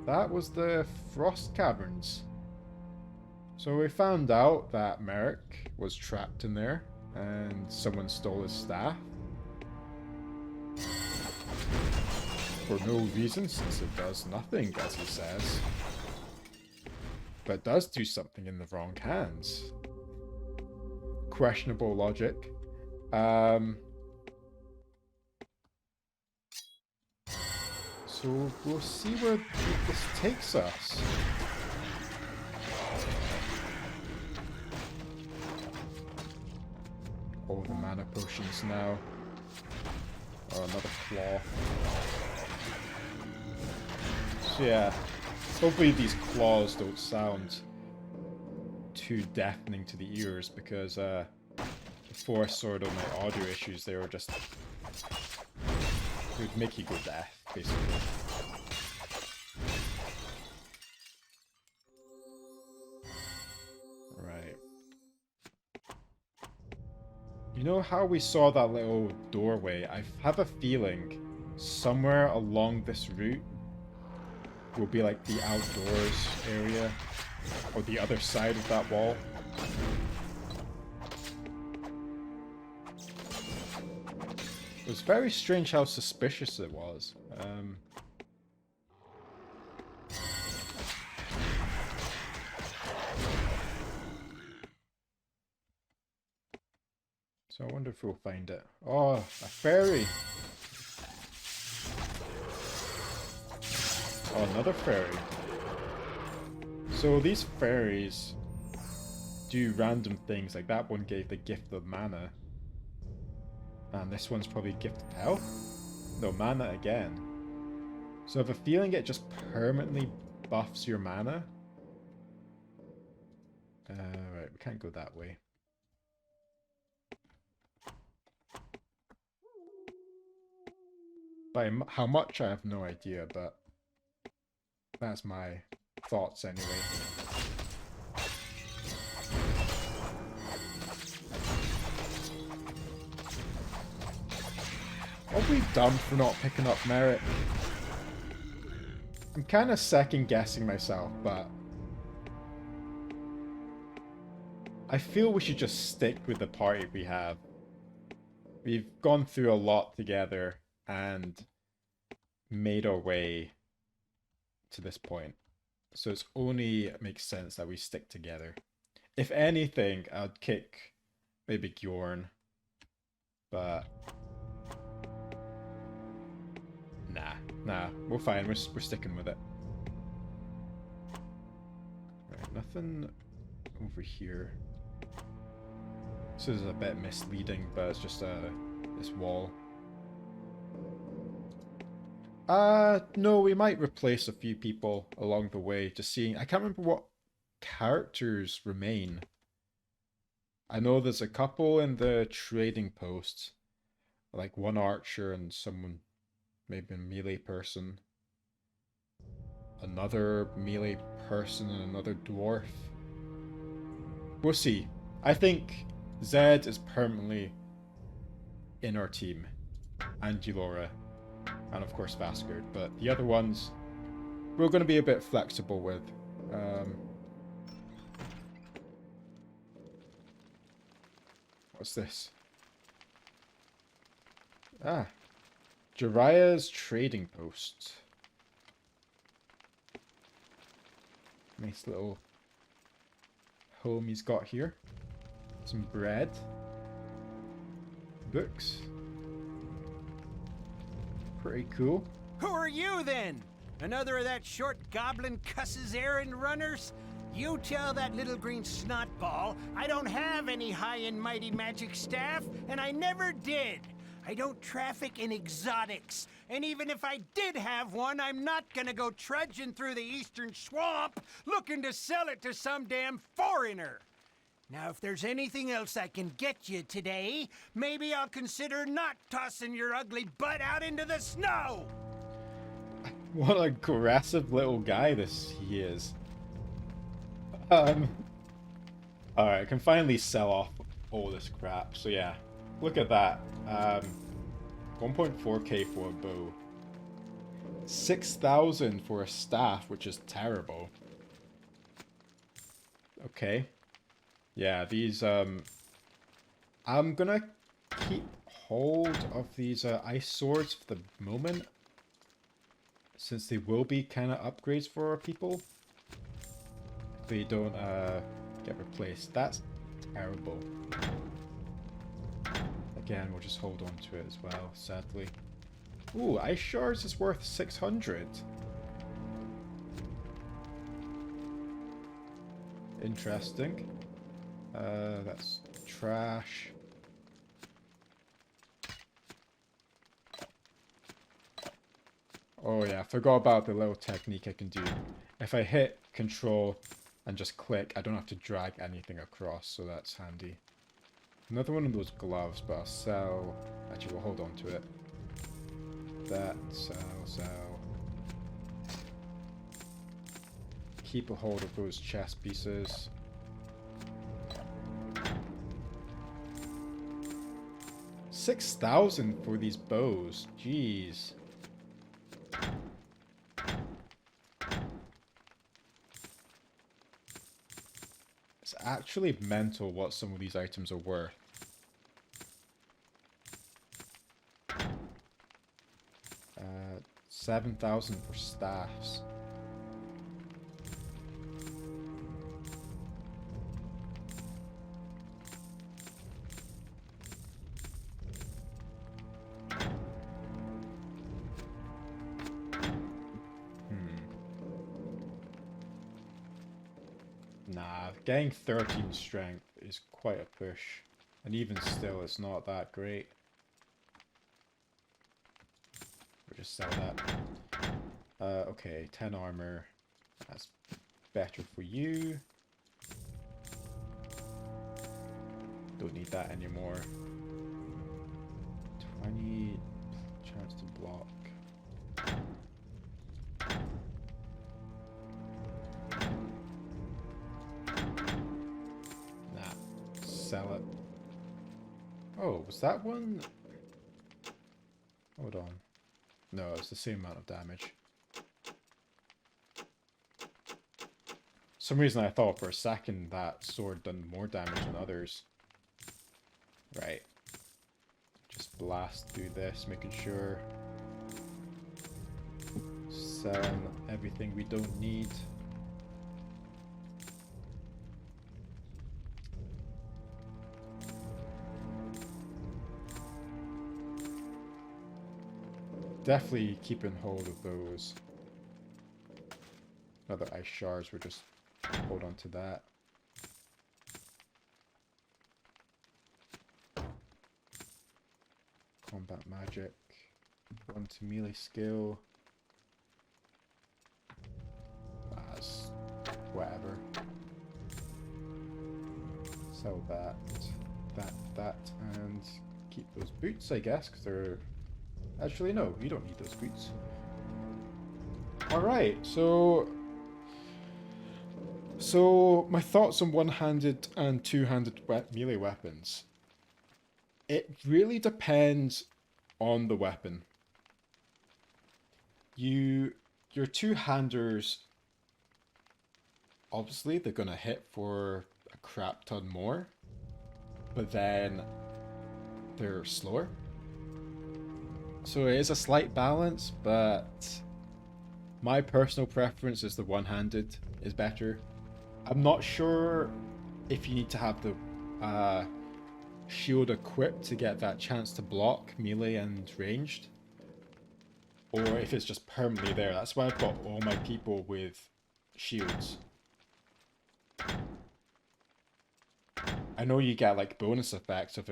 that was the Frost Caverns. So we found out that Merrick was trapped in there and someone stole his staff. For no reason, since it does nothing, as he says. But it does do something in the wrong hands. Questionable logic. So we'll see where this takes us. Oh, the mana potions now. Oh, another claw. So yeah, hopefully these claws don't sound too deafening to the ears, because before I sorted out my audio issues, they were just... it would make you go deaf, basically. Right. You know how we saw that little doorway? I have a feeling somewhere along this route will be like the outdoors area, or the other side of that wall. It was very strange how suspicious it was. So I wonder if we'll find it. Oh, a fairy! Oh, another fairy. So these fairies do random things, like that one gave the gift of mana. And this one's probably gift of health? No, mana again. So I have a feeling it just permanently buffs your mana. Right, we can't go that way. By how much, I have no idea, but that's my thoughts anyway. What have we done for not picking up Merrick? I'm kind of second guessing myself, but I feel we should just stick with the party we have. We've gone through a lot together and made our way to this point. So it's only makes sense that we stick together. If anything, I'd kick maybe Gjorn, but nah, we're fine. We're sticking with it. Right, nothing over here. This is a bit misleading, but it's just this wall. No, we might replace a few people along the way, just seeing... I can't remember what characters remain. I know there's a couple in the trading post, like one archer and someone, maybe a melee person. Another melee person and another dwarf. We'll see. I think Zed is permanently in our team, and Julora. And of course Vastgurd, but the other ones we're going to be a bit flexible with. What's this? Ah, Jeriah's trading post. Nice little home he's got here. Some bread. Books. Pretty cool. Who are you, then? Another of that short goblin cuss's errand runners? You tell that little green snotball I don't have any high and mighty magic staff, and I never did. I don't traffic in exotics, and even if I did have one, I'm not gonna go trudging through the eastern swamp looking to sell it to some damn foreigner. Now, if there's anything else I can get you today, maybe I'll consider not tossing your ugly butt out into the snow! What an aggressive little guy he is. Alright, I can finally sell off all this crap. So yeah, look at that. 1.4k for a bow. 6,000 for a staff, which is terrible. Okay. Yeah, these, I'm gonna keep hold of these ice swords for the moment, since they will be kind of upgrades for our people. If they don't get replaced. That's terrible. Again, we'll just hold on to it as well, sadly. Ooh, ice shards is worth 600. Interesting. That's trash. Oh yeah, I forgot about the little technique I can do. If I hit control and just click, I don't have to drag anything across, so that's handy. Another one of those gloves, but I'll sell... Actually, we'll hold on to it. That, sell. Keep a hold of those chest pieces. $6,000 for these bows. Jeez. It's actually mental what some of these items are worth. Uh, 7,000 for staffs. Nah, getting 13 strength is quite a push. And even still, it's not that great. We'll just sell that. Okay, 10 armor. That's better for you. Don't need that anymore. 20 chance to block. Sell it. Oh, was that one? Hold on. No, it's the same amount of damage. Some reason I thought for a second that sword done more damage than others. Right. Just blast through this, making sure. Selling everything we don't need. Definitely keeping hold of those. Another ice shards, we'll just hold on to that. Combat magic. 1 to melee skill. That's whatever. Sell that, and keep those boots, I guess, because they're... Actually, no, you don't need those boots. Alright, so my thoughts on one-handed and two-handed melee weapons. It really depends on the weapon. Your two-handers, obviously, they're going to hit for a crap ton more, but then they're slower. So it is a slight balance, but my personal preference is the one-handed is better. I'm not sure if you need to have the shield equipped to get that chance to block melee and ranged, or if it's just permanently there. That's why I've got all my people with shields. I know you get like bonus effects of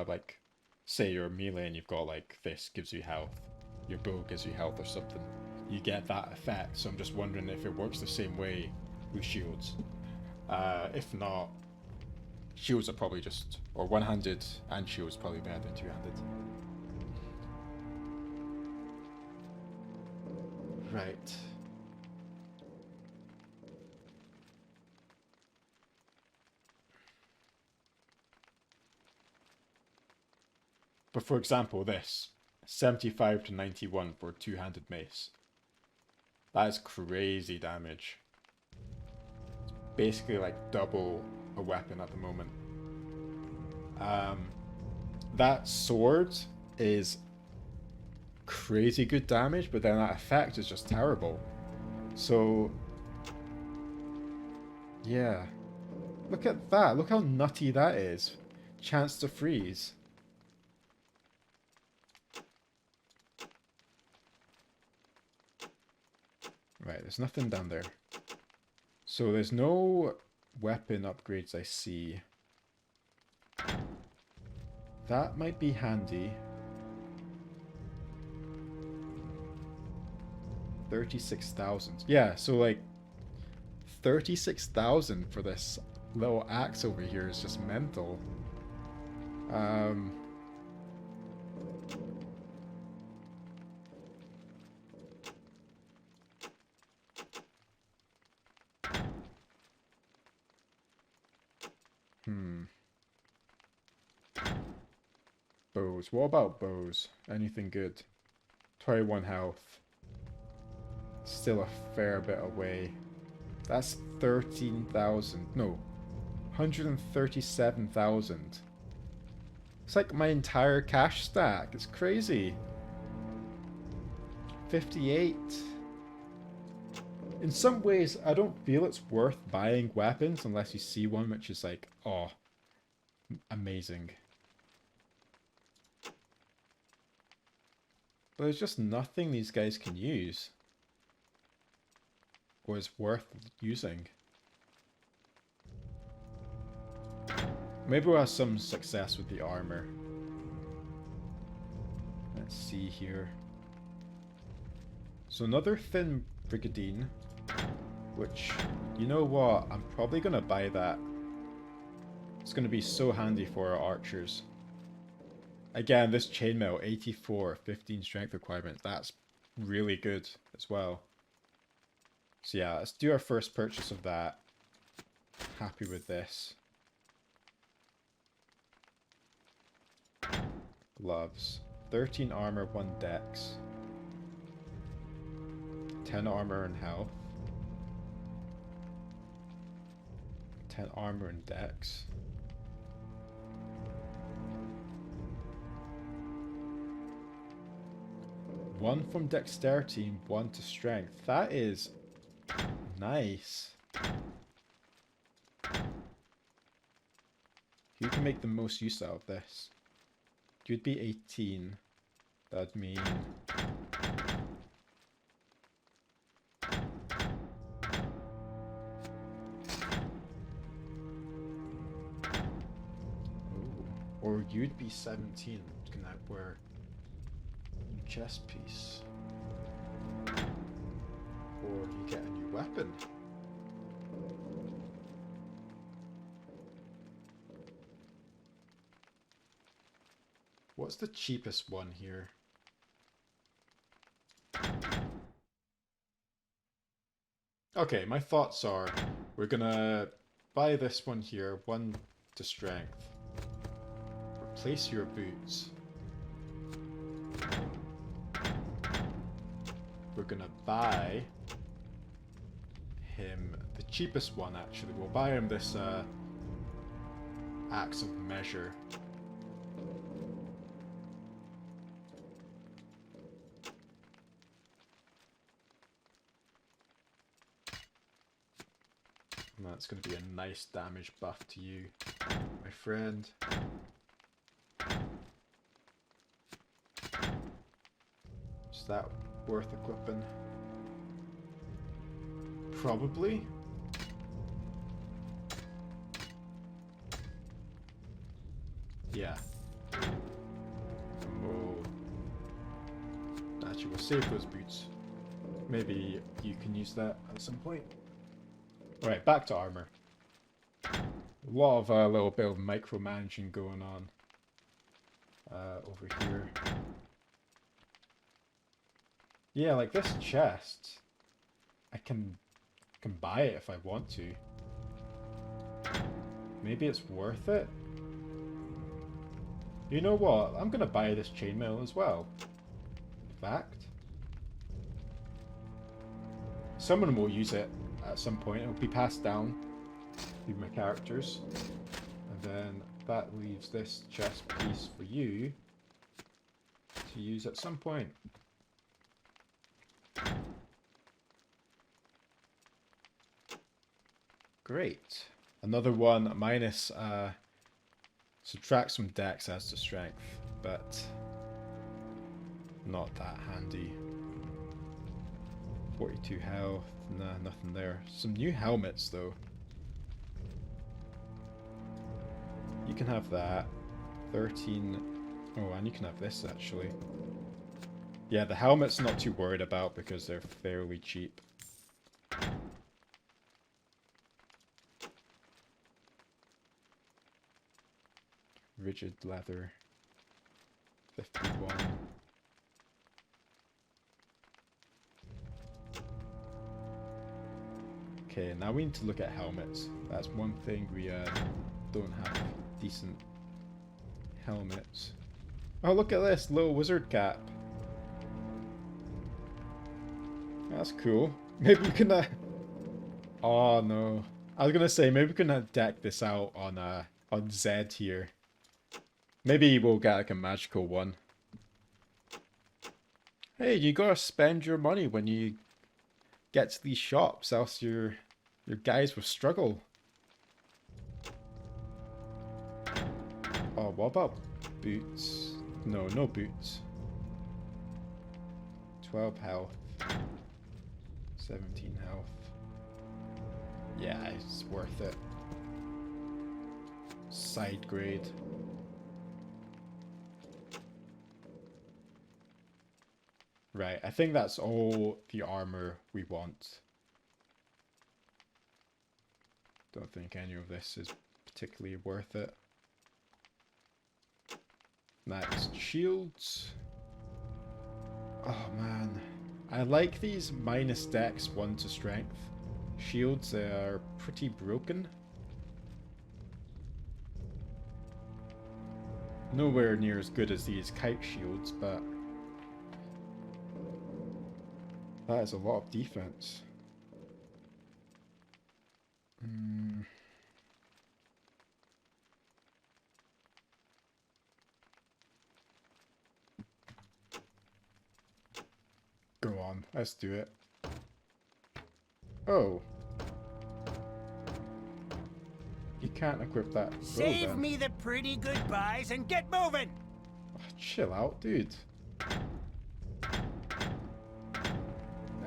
like, say you're melee and you've got like this gives you health, your bow gives you health or something. You get that effect, so I'm just wondering if it works the same way with shields. If not, shields are probably just, or one-handed and shields probably better than two-handed. Right. But for example, this. 75 to 91 for a two-handed mace. That is crazy damage. It's basically like double a weapon at the moment. That sword is crazy good damage, but then that effect is just terrible. So, yeah. Look at that. Look how nutty that is. Chance to freeze. Right, there's nothing down there. So there's no weapon upgrades I see. That might be handy. 36,000. Yeah, so like 36,000 for this little axe over here is just mental. Bows. What about bows? Anything good? 21 health. Still a fair bit away. That's 13,000. No. 137,000. It's like my entire cash stack. It's crazy. 58. In some ways, I don't feel it's worth buying weapons unless you see one which is like, oh, amazing. But there's just nothing these guys can use. Or is worth using. Maybe we'll have some success with the armor. Let's see here. So another thin brigandine. Which, you know what? I'm probably going to buy that. It's going to be so handy for our archers. Again, this chainmail, 84, 15 strength requirements. That's really good as well. So yeah, let's do our first purchase of that. Happy with this. Gloves. 13 armor, 1 dex. 10 armor and health. 10 armor and dex. One from dexterity and 1 to strength. That is nice. Who can make the most use out of this? You'd be 18. That'd mean... Ooh. Or you'd be 17. Can I wear a chest piece? Or you get a new weapon. What's the cheapest one here? Okay, my thoughts are we're gonna buy this one here, 1 to strength. Replace your boots. We're gonna buy him the cheapest one actually. We'll buy him this axe of measure. And that's going to be a nice damage buff to you, my friend. Is that worth equipping? Probably. Yeah. Oh. Actually, we'll save those boots. Maybe you can use that at some point. Alright, back to armor. A lot of a little bit of micromanaging going on over here. Yeah, like this chest, I can buy it if I want to. Maybe it's worth it. You know what? I'm gonna buy this chainmail as well. fact. Someone will use it at some point. It'll be passed down through my characters. And then that leaves this chest piece for you to use at some point. Great. Another one minus subtract some dex adds to strength, but not that handy. 42 health, nah, nothing there. Some new helmets though. You can have that. 13. Oh, and you can have this actually. Yeah, the helmet's not too worried about because they're fairly cheap. Rigid leather. 51. Okay, now we need to look at helmets. That's one thing we don't have decent helmets. Oh, look at this little wizard cap. That's cool. Maybe we can. Oh no, I was gonna say maybe we can deck this out on Zed here. Maybe we'll get like a magical one. Hey, you gotta spend your money when you get to these shops, else your guys will struggle. Oh, what about boots? No, no boots. 12 health. 17 health. Yeah, it's worth it. Side grade. Right, I think that's all the armor we want. Don't think any of this is particularly worth it. Next, shields. Oh man, I like these minus dex 1 to strength. Shields are pretty broken. Nowhere near as good as these kite shields, but that is a lot of defense. Go on, let's do it. Oh. You can't equip that. Save me the pretty goodbyes and get moving! Oh, chill out, dude.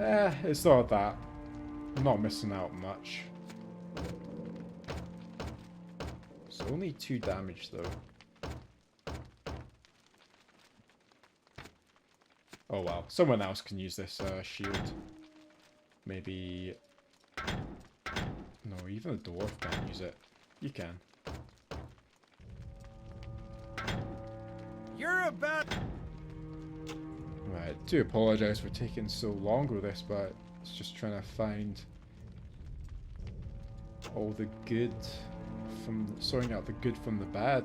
It's not that. I'm not missing out much. It's only 2 damage though. Oh well, someone else can use this shield. Maybe... No, even a dwarf can't use it. You can. You're about... Right, I do apologise for taking so long with this, but it's just trying to find all the good from... sorting out the good from the bad.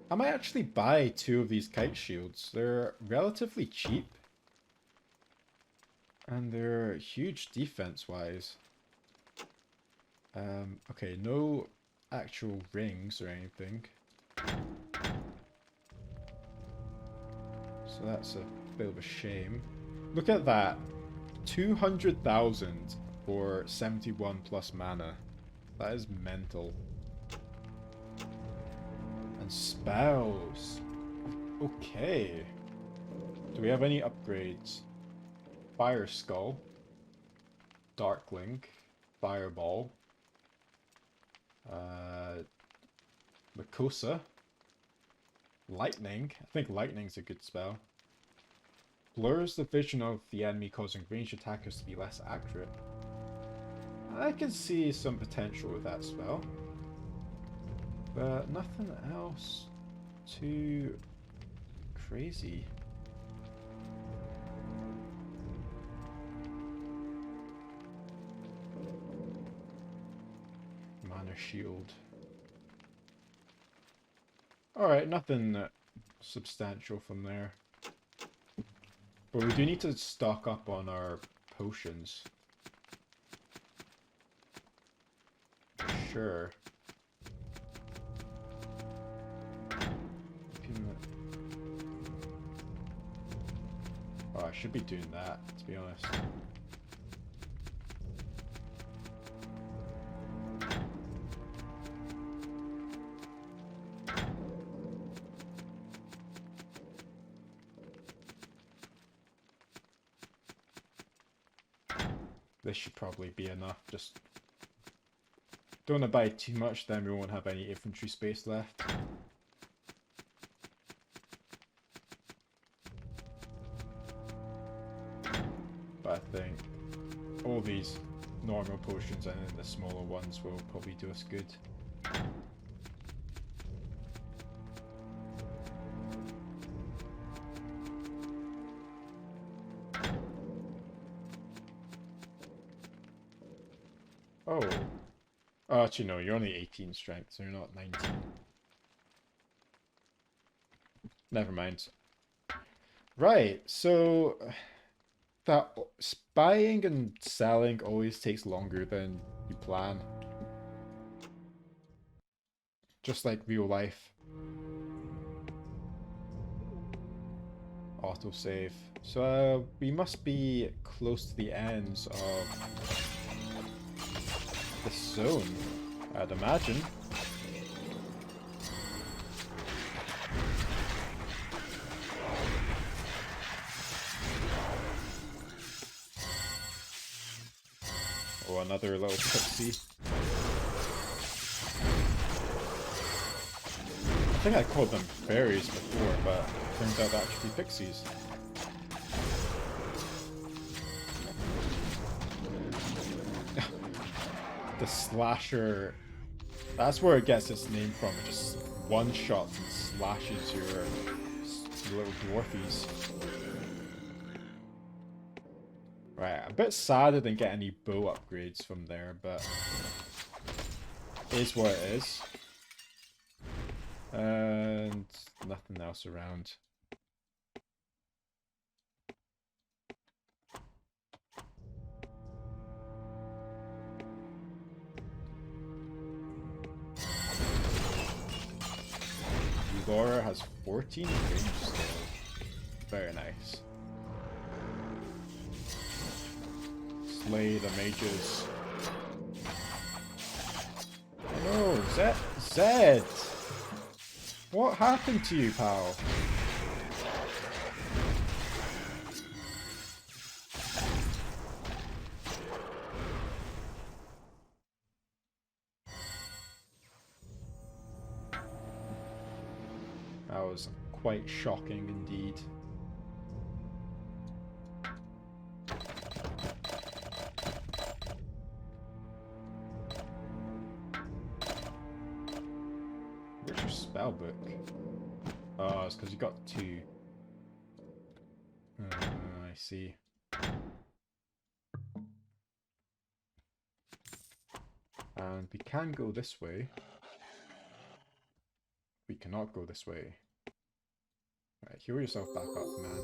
I might actually buy 2 of these kite shields. They're relatively cheap. And they're huge defense-wise. Okay, no actual rings or anything. So that's a bit of a shame. Look at that. 200,000 for 71 plus mana. That is mental. And spells. Okay. Do we have any upgrades? Fire Skull. Darkling. Fireball. Makosa. Lightning. I think Lightning's a good spell. Blurs the vision of the enemy, causing ranged attackers to be less accurate. I can see some potential with that spell. But nothing else too crazy. Mana shield. Alright, nothing substantial from there. But we do need to stock up on our potions. Sure. Oh, I should be doing that, to be honest. This should probably be enough. Just don't want to buy too much, then we won't have any infantry space left. But I think all these normal potions and then the smaller ones will probably do us good. Oh, actually no, you're only 18 strength, so you're not 19. Never mind. Right, so that buying and selling always takes longer than you plan. Just like real life. Autosave. So we must be close to the ends of the zone, I'd imagine. Oh, another little pixie. I think I called them fairies before, but it turns out they're actually pixies. The slasher, that's where it gets its name from. It just one-shots and slashes your little dwarfies. Right, a bit sad I didn't get any bow upgrades from there, but it is what it is. And nothing else around. Laura has 14 range still. Very nice. Slay the mages. Oh no, Zed! What happened to you, pal? That was quite shocking indeed. Where's your spell book? Oh, it's because you got 2. I see. And we can go this way. We cannot go this way. Alright, heal yourself back up, man.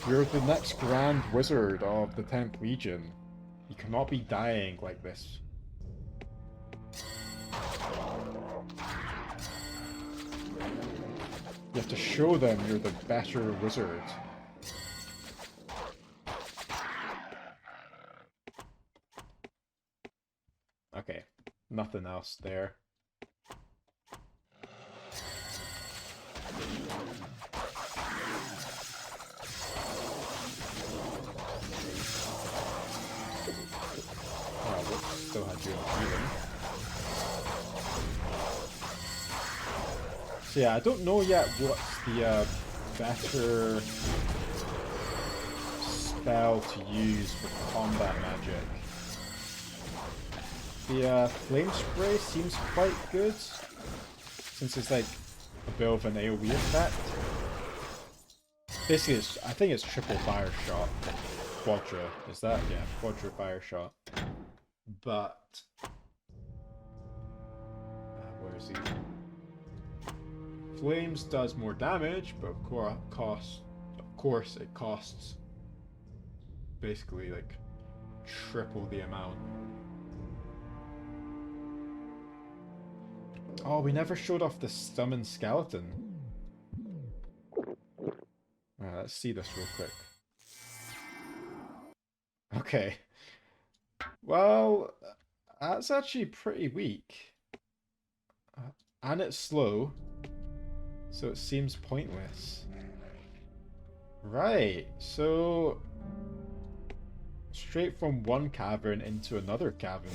You're the next Grand Wizard of the 10th Legion. You cannot be dying like this. You have to show them you're the better wizard. Okay, nothing else there. Oh, whoops, still had you on healing. So yeah, I don't know yet what's the better spell to use for combat magic. The flame spray seems quite good, since it's like a bit of an AoE effect. Basically, I think it's triple fire shot. Quadra, is that? Yeah, quadra fire shot. But accuracy. Flames does more damage, but of course it costs basically like triple the amount. Oh, we never showed off the summoned skeleton. Alright, let's see this real quick. Okay. Well, that's actually pretty weak. And it's slow, so it seems pointless. Right, so straight from one cavern into another cavern.